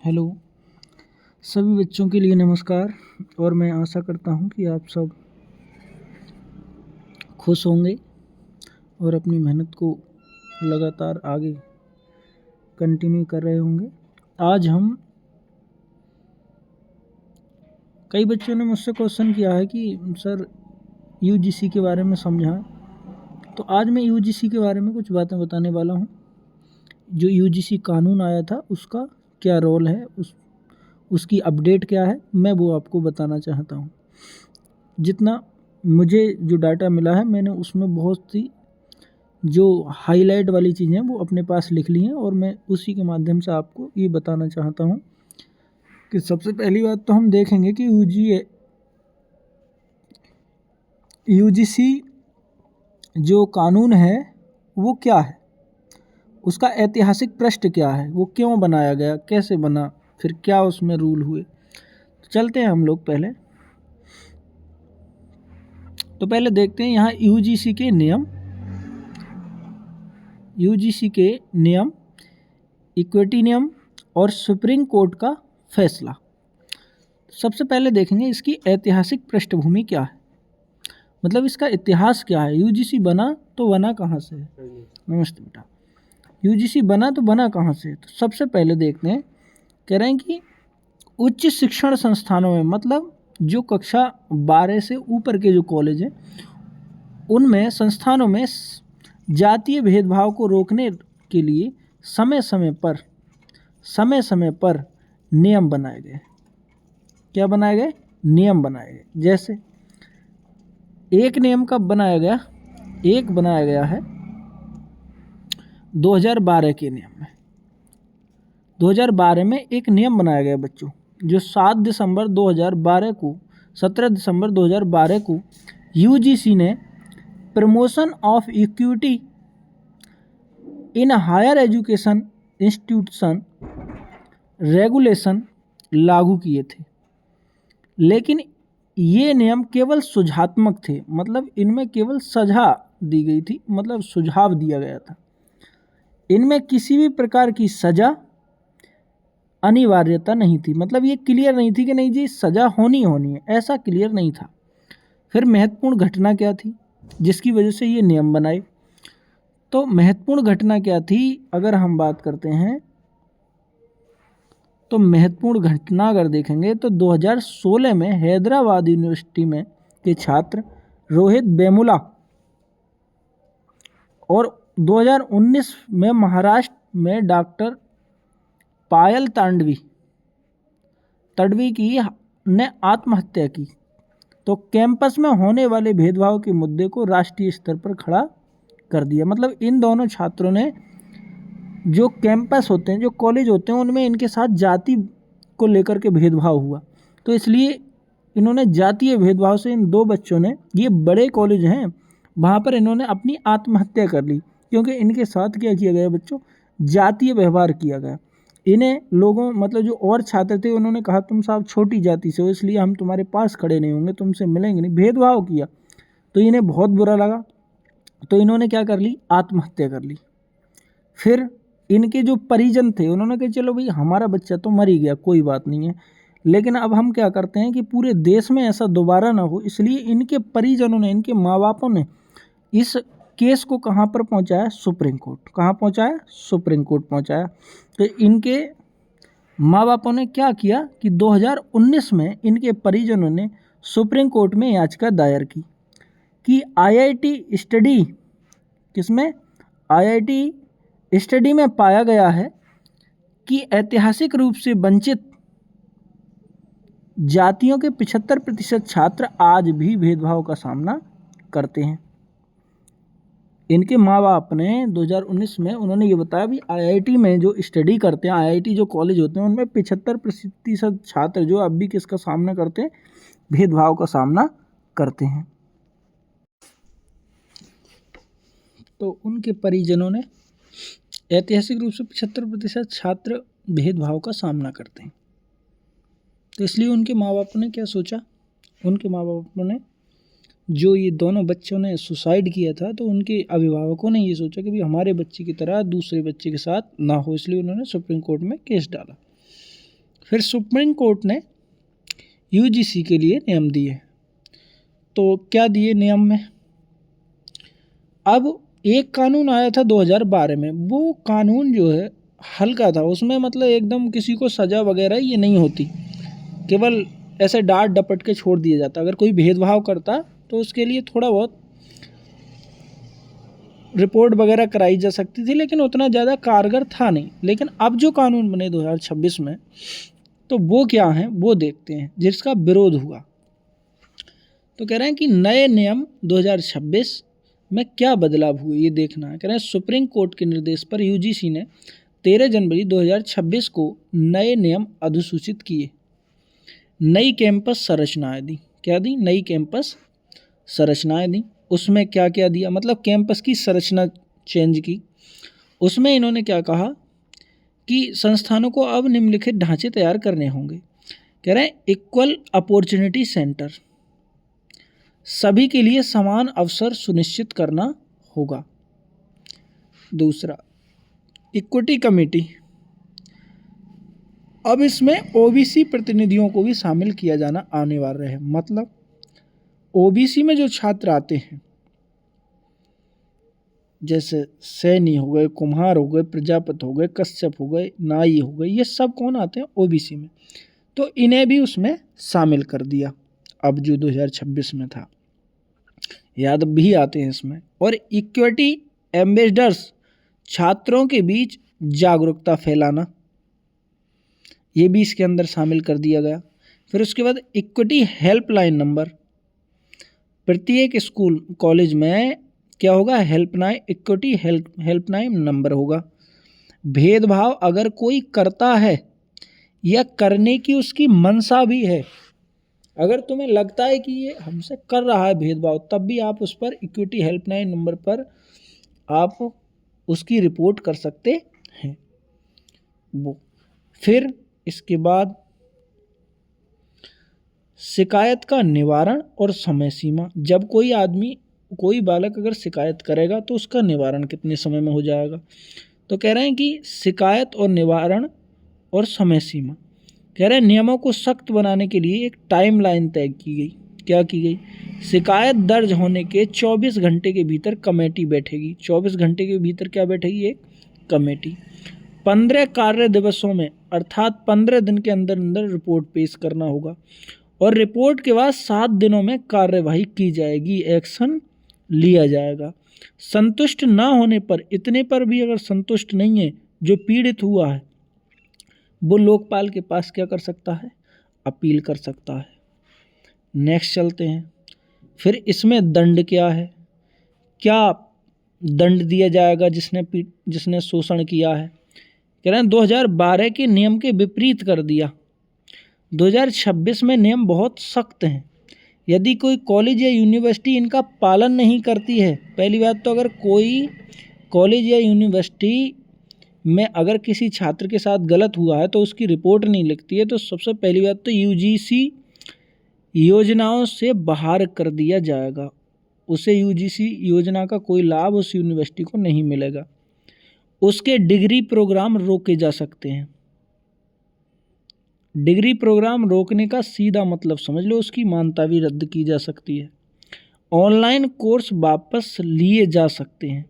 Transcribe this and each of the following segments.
Hello सभी बच्चों के लिए नमस्कार। और मैं आशा करता हूँ कि आप सब खुश होंगे और अपनी मेहनत को लगातार आगे कंटिन्यू कर रहे होंगे। आज हम कई बच्चों ने मुझसे क्वेश्चन किया है कि सर यूजीसी के बारे में समझाएं, तो आज मैं यूजीसी के बारे में कुछ बातें बताने वाला हूँ। जो यूजीसी कानून आया था उसका क्या रोल है, उसकी अपडेट क्या है, मैं वो आपको बताना चाहता हूँ। जितना मुझे जो डाटा मिला है मैंने उसमें बहुत सी जो हाईलाइट वाली चीज़ें हैं वो अपने पास लिख ली हैं और मैं उसी के माध्यम से आपको ये बताना चाहता हूँ कि सबसे पहली बात तो हम देखेंगे कि यूजीसी जो कानून है वो क्या है, उसका ऐतिहासिक पृष्ठ क्या है, वो क्यों बनाया गया, कैसे बना, फिर क्या उसमें रूल हुए। तो चलते हैं हम लोग पहले देखते हैं यहाँ यूजीसी के नियम, इक्विटी नियम और सुप्रीम कोर्ट का फैसला। सबसे पहले देखेंगे इसकी ऐतिहासिक पृष्ठभूमि क्या है, मतलब इसका इतिहास क्या है। यूजीसी बना तो बना कहाँ से है। नमस्ते बेटा। यूजीसी बना तो बना कहाँ से है। तो सबसे पहले देखते हैं, कह रहे हैं कि उच्च शिक्षण संस्थानों में, मतलब जो कक्षा 12 से ऊपर के जो कॉलेज हैं उनमें संस्थानों में जातीय भेदभाव को रोकने के लिए समय समय पर नियम बनाए गए। क्या बनाए गए? नियम बनाए गए। जैसे एक नियम कब बनाया गया? एक बनाया गया है 2012 के नियम में। 2012 में एक नियम बनाया गया बच्चों, जो 17 दिसंबर 2012 को यूजीसी ने promotion of equity in higher education institution regulation लागू किए थे। लेकिन ये नियम केवल सुझात्मक थे, मतलब इनमें केवल सजा दी गई थी, मतलब सुझाव दिया गया था। इनमें किसी भी प्रकार की सजा अनिवार्यता नहीं थी, मतलब ये क्लियर नहीं थी कि नहीं जी सजा होनी है, ऐसा क्लियर नहीं था। फिर महत्वपूर्ण घटना क्या थी जिसकी वजह से ये नियम बनाए? तो महत्वपूर्ण घटना क्या थी अगर हम बात करते हैं, तो महत्वपूर्ण घटना अगर देखेंगे तो 2016 में हैदराबाद यूनिवर्सिटी में के छात्र रोहित वेमुला और 2019 में महाराष्ट्र में डॉक्टर पायल तडवी की ने आत्महत्या की। तो कैंपस में होने वाले भेदभाव के मुद्दे को राष्ट्रीय स्तर पर खड़ा कर दिया। मतलब इन दोनों छात्रों ने, जो कैंपस होते हैं, जो कॉलेज होते हैं, उनमें इनके साथ जाति को लेकर के भेदभाव हुआ, तो इसलिए इन्होंने जातीय भेदभाव से इन दो बच्चों ने, ये बड़े कॉलेज हैं, वहाँ पर इन्होंने अपनी आत्महत्या कर ली, क्योंकि इनके साथ क्या किया गया बच्चों? जातीय व्यवहार किया गया। इन्हें लोगों, मतलब जो और छात्र थे, उन्होंने कहा तुम साहब छोटी जाति से हो, इसलिए हम तुम्हारे पास खड़े नहीं होंगे, तुमसे मिलेंगे नहीं, भेदभाव किया। तो इन्हें बहुत बुरा लगा, तो इन्होंने क्या कर ली? आत्महत्या कर ली। फिर इनके जो परिजन थे उन्होंने कहा चलो भाई हमारा बच्चा तो मर ही गया, कोई बात नहीं है, लेकिन अब हम क्या करते हैं कि पूरे देश में ऐसा दोबारा ना हो, इसलिए इनके परिजनों ने, इनके माँ बापों ने इस केस को कहाँ पर पहुँचाया? Supreme court. कहाँ पहुँचाया? सुप्रीम कोर्ट पहुँचाया। तो इनके माँ बापों ने क्या किया कि 2019 में इनके परिजनों ने सुप्रीम कोर्ट में याचिका दायर की कि आईआईटी स्टडी, किसमें? आईआईटी स्टडी में पाया गया है कि ऐतिहासिक रूप से वंचित जातियों के 75% छात्र आज भी भेदभाव का सामना करते हैं। इनके माँ बाप ने 2019 में उन्होंने ये बताया भी आईआईटी में जो स्टडी करते हैं, आईआईटी जो कॉलेज होते हैं, उनमें 75% छात्र जो अब भी किसका सामना करते हैं? भेदभाव का सामना करते हैं। तो उनके परिजनों ने, ऐतिहासिक रूप से 75% छात्र भेदभाव का सामना करते हैं, तो इसलिए उनके माँ बापों ने क्या सोचा? उनके माँ बापों ने, जो ये दोनों बच्चों ने सुसाइड किया था, तो उनके अभिभावकों ने ये सोचा कि भाई हमारे बच्चे की तरह दूसरे बच्चे के साथ ना हो, इसलिए उन्होंने सुप्रीम कोर्ट में केस डाला। फिर सुप्रीम कोर्ट ने यूजीसी के लिए नियम दिए। तो क्या दिए नियम में? अब एक कानून आया था 2012 में, वो कानून जो है हल्का था, उसमें मतलब एकदम किसी को सज़ा वगैरह ये नहीं होती, केवल ऐसे डांट डपट के छोड़ दिया जाता। अगर कोई भेदभाव करता तो उसके लिए थोड़ा बहुत रिपोर्ट वगैरह कराई जा सकती थी, लेकिन उतना ज़्यादा कारगर था नहीं। लेकिन अब जो कानून बने 2026 में, तो वो क्या हैं वो देखते हैं, जिसका विरोध हुआ। तो कह रहे हैं कि नए नियम 2026 में क्या बदलाव हुए ये देखना है। कह रहे हैं सुप्रीम कोर्ट के निर्देश पर यूजीसी ने 13 जनवरी 2026 को नए नियम अधिसूचित किए। नई कैंपस संरचनाएं दी। क्या दी? नई कैंपस संरचनाएं दी। उसमें क्या क्या दिया, मतलब कैंपस की संरचना चेंज की। उसमें इन्होंने क्या कहा कि संस्थानों को अब निम्नलिखित ढांचे तैयार करने होंगे। कह रहे हैं इक्वल अपॉर्चुनिटी सेंटर, सभी के लिए समान अवसर सुनिश्चित करना होगा। दूसरा, इक्विटी कमेटी, अब इसमें ओबीसी प्रतिनिधियों को भी शामिल किया जाना अनिवार्य है। मतलब ओबीसी में जो छात्र आते हैं, जैसे सैनी हो गए, कुम्हार हो गए, प्रजापत हो गए, कश्यप हो गए, नाई हो गए, ये सब कौन आते हैं? ओबीसी में। तो इन्हें भी उसमें शामिल कर दिया। अब जो 2026 में था, याद भी आते हैं इसमें। और इक्विटी एम्बेसडर्स, छात्रों के बीच जागरूकता फैलाना, ये भी इसके अंदर शामिल कर दिया गया। फिर उसके बाद इक्विटी हेल्पलाइन नंबर, प्रत्येक स्कूल कॉलेज में क्या होगा? हेल्पलाइन, इक्विटी हेल्पलाइन नंबर होगा। भेदभाव अगर कोई करता है या करने की उसकी मंशा भी है, अगर तुम्हें लगता है कि ये हमसे कर रहा है भेदभाव, तब भी आप उस पर इक्विटी हेल्पलाइन नंबर पर आप उसकी रिपोर्ट कर सकते हैं। वो फिर इसके बाद शिकायत का निवारण और समय सीमा। जब कोई आदमी, कोई बालक अगर शिकायत करेगा तो उसका निवारण कितने समय में हो जाएगा? तो कह रहे हैं कि शिकायत और निवारण और समय सीमा। कह रहे हैं नियमों को सख्त बनाने के लिए एक टाइमलाइन तय की गई। क्या की गई? शिकायत दर्ज होने के 24 घंटे के भीतर कमेटी बैठेगी। 24 घंटे के भीतर क्या बैठेगी? एक कमेटी। 15 कार्य दिवसों में, अर्थात 15 दिन के अंदर अंदर रिपोर्ट पेश करना होगा, और रिपोर्ट के बाद 7 दिनों में कार्यवाही की जाएगी, एक्शन लिया जाएगा। संतुष्ट ना होने पर, इतने पर भी अगर संतुष्ट नहीं है जो पीड़ित हुआ है, वो लोकपाल के पास क्या कर सकता है? अपील कर सकता है। नेक्स्ट चलते हैं। फिर इसमें दंड क्या है? क्या दंड दिया जाएगा जिसने शोषण किया है? कह रहे हैं 2012 के नियम के विपरीत कर दिया। 2026 में नियम बहुत सख्त हैं। यदि कोई कॉलेज या यूनिवर्सिटी इनका पालन नहीं करती है, पहली बात तो अगर कोई कॉलेज या यूनिवर्सिटी में अगर किसी छात्र के साथ गलत हुआ है तो उसकी रिपोर्ट नहीं लिखती है, तो सबसे पहली बात तो यूजीसी योजनाओं से बाहर कर दिया जाएगा। उसे यूजीसी योजना का कोई लाभ उस यूनिवर्सिटी को नहीं मिलेगा। उसके डिग्री प्रोग्राम रोके जा सकते हैं। डिग्री प्रोग्राम रोकने का सीधा मतलब समझ लो, उसकी मान्यता भी रद्द की जा सकती है। ऑनलाइन कोर्स वापस लिए जा सकते हैं।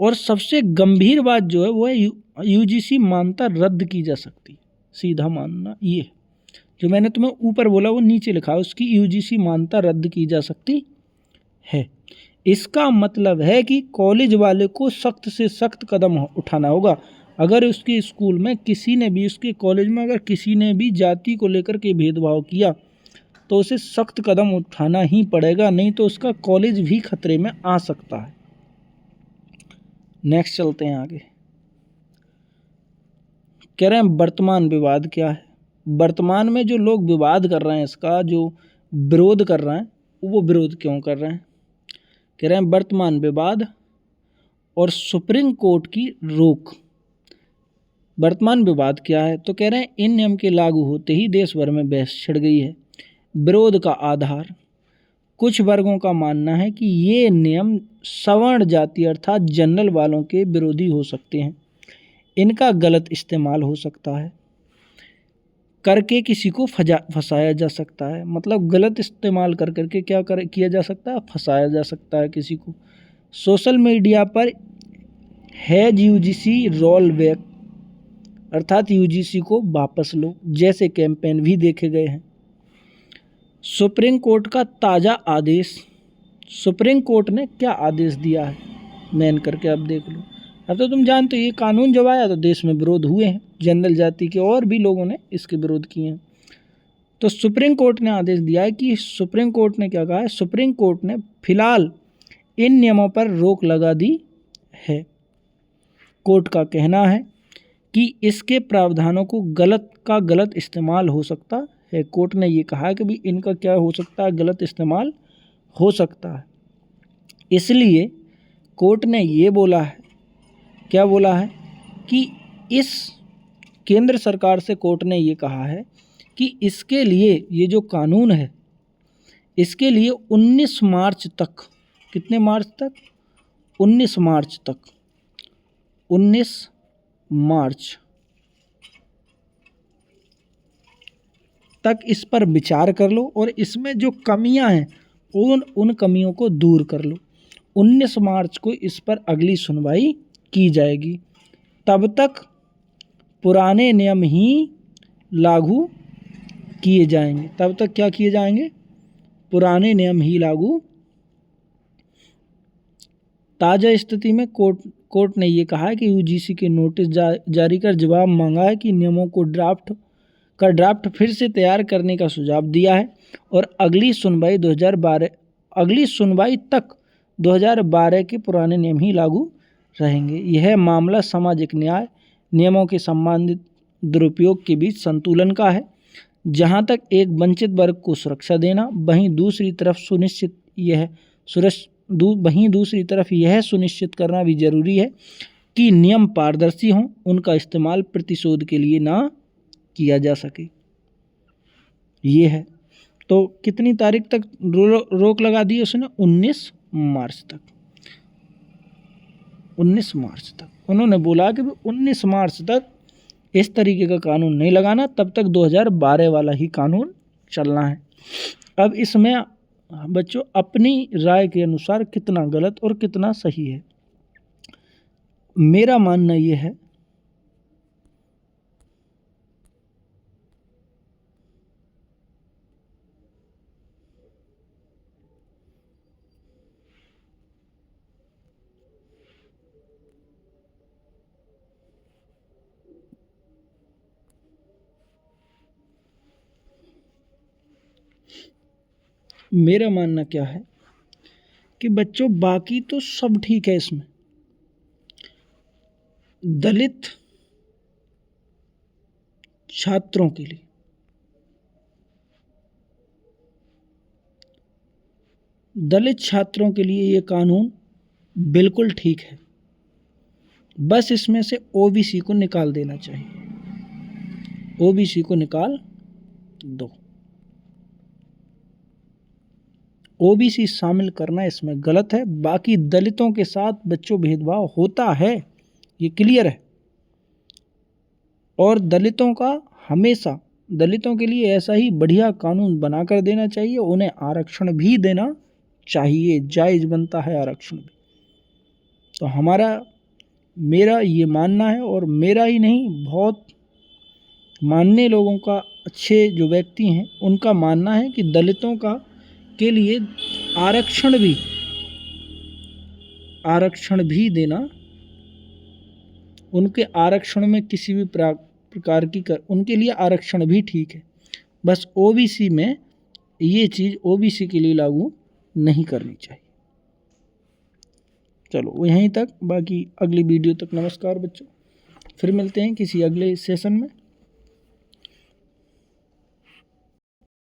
और सबसे गंभीर बात जो है वो है यूजीसी मान्यता रद्द की जा सकती है। सीधा मानना ये जो मैंने तुम्हें ऊपर बोला वो नीचे लिखा है, उसकी यूजीसी मान्यता रद्द की जा सकती है। इसका मतलब है कि कॉलेज वाले को सख्त से सख्त कदम उठाना होगा। अगर उसके स्कूल में किसी ने भी, उसके कॉलेज में अगर किसी ने भी जाति को लेकर के भेदभाव किया तो उसे सख्त कदम उठाना ही पड़ेगा, नहीं तो उसका कॉलेज भी खतरे में आ सकता है। नेक्स्ट चलते हैं आगे। कह रहे हैं वर्तमान विवाद क्या है? वर्तमान में जो लोग विवाद कर रहे हैं, इसका जो विरोध कर रहे हैं, वो विरोध क्यों कर रहे हैं? कह रहे हैं वर्तमान विवाद और सुप्रीम कोर्ट की रोक। वर्तमान विवाद क्या है? तो कह रहे हैं इन नियम के लागू होते ही देश भर में बहस छिड़ गई है। विरोध का आधार, कुछ वर्गों का मानना है कि ये नियम सवर्ण जाति अर्थात जनरल वालों के विरोधी हो सकते हैं। इनका गलत इस्तेमाल हो सकता है, करके किसी को फंसाया जा सकता है। मतलब गलत इस्तेमाल कर करके क्या किया जा सकता है, फंसाया जा सकता है किसी को। सोशल मीडिया पर हैज यूजीसी रोल बैक, अर्थात यूजीसी को वापस लो जैसे कैंपेन भी देखे गए हैं। सुप्रीम कोर्ट का ताज़ा आदेश, सुप्रीम कोर्ट ने क्या आदेश दिया है मेन करके अब देख लो। अब तो तुम जानते हो ये कानून जब आया तो देश में विरोध हुए हैं, जनरल जाति के और भी लोगों ने इसके विरोध किए हैं। तो सुप्रीम कोर्ट ने आदेश दिया है कि सुप्रीम कोर्ट ने क्या कहा है, सुप्रीम कोर्ट ने फिलहाल इन नियमों पर रोक लगा दी है। कोर्ट का कहना है कि इसके प्रावधानों को गलत इस्तेमाल हो सकता है। कोर्ट ने ये कहा कि भी इनका क्या हो सकता है, गलत इस्तेमाल हो सकता है। इसलिए कोर्ट ने ये बोला है, क्या बोला है कि इस केंद्र सरकार से कोर्ट ने ये कहा है कि इसके लिए ये जो कानून है इसके लिए 19 मार्च तक, कितने मार्च तक, 19 मार्च तक, 19 मार्च तक इस पर विचार कर लो और इसमें जो कमियां हैं उन कमियों को दूर कर लो। 19 मार्च को इस पर अगली सुनवाई की जाएगी। तब तक पुराने नियम ही लागू किए जाएंगे। तब तक क्या किए जाएंगे, पुराने नियम ही लागू। ताज़ा स्थिति में कोर्ट ने ये कहा है कि यूजीसी के नोटिस जारी कर जवाब मांगा है कि नियमों को ड्राफ्ट फिर से तैयार करने का सुझाव दिया है और अगली सुनवाई तक 2012 के पुराने नियम ही लागू रहेंगे। यह मामला सामाजिक न्याय नियमों के संबंधित दुरुपयोग के बीच संतुलन का है, जहां तक एक वंचित वर्ग को सुरक्षा देना, वहीं दूसरी तरफ यह सुनिश्चित करना भी जरूरी है कि नियम पारदर्शी हों, उनका इस्तेमाल प्रतिशोध के लिए ना किया जा सके। ये है। तो कितनी तारीख तक रोक लगा दी उसने, 19 मार्च तक। 19 मार्च तक उन्होंने बोला कि 19 मार्च तक इस तरीके का कानून नहीं लगाना, तब तक 2012 वाला ही कानून चलना है। अब इसमें बच्चों अपनी राय के अनुसार कितना गलत और कितना सही है, मेरा मानना ये है मेरा मानना क्या है कि बच्चों बाकी तो सब ठीक है। इसमें दलित छात्रों के लिए ये कानून बिल्कुल ठीक है। बस इसमें से ओबीसी को निकाल देना चाहिए, ओबीसी को निकाल दो। ओबीसी शामिल करना इसमें गलत है। बाकी दलितों के साथ बच्चों भेदभाव होता है, ये क्लियर है। और दलितों के लिए ऐसा ही बढ़िया कानून बनाकर देना चाहिए। उन्हें आरक्षण भी देना चाहिए, जायज़ बनता है आरक्षण भी। तो मेरा ये मानना है, और मेरा ही नहीं, बहुत मानने लोगों का, अच्छे जो व्यक्ति हैं उनका मानना है कि दलितों के लिए आरक्षण भी देना, उनके आरक्षण में किसी भी प्रकार की उनके लिए आरक्षण भी ठीक है। बस ओबीसी में ये चीज़ ओबीसी के लिए लागू नहीं करनी चाहिए। चलो यहीं तक, बाकी अगली वीडियो तक नमस्कार बच्चों, फिर मिलते हैं किसी अगले सेशन में।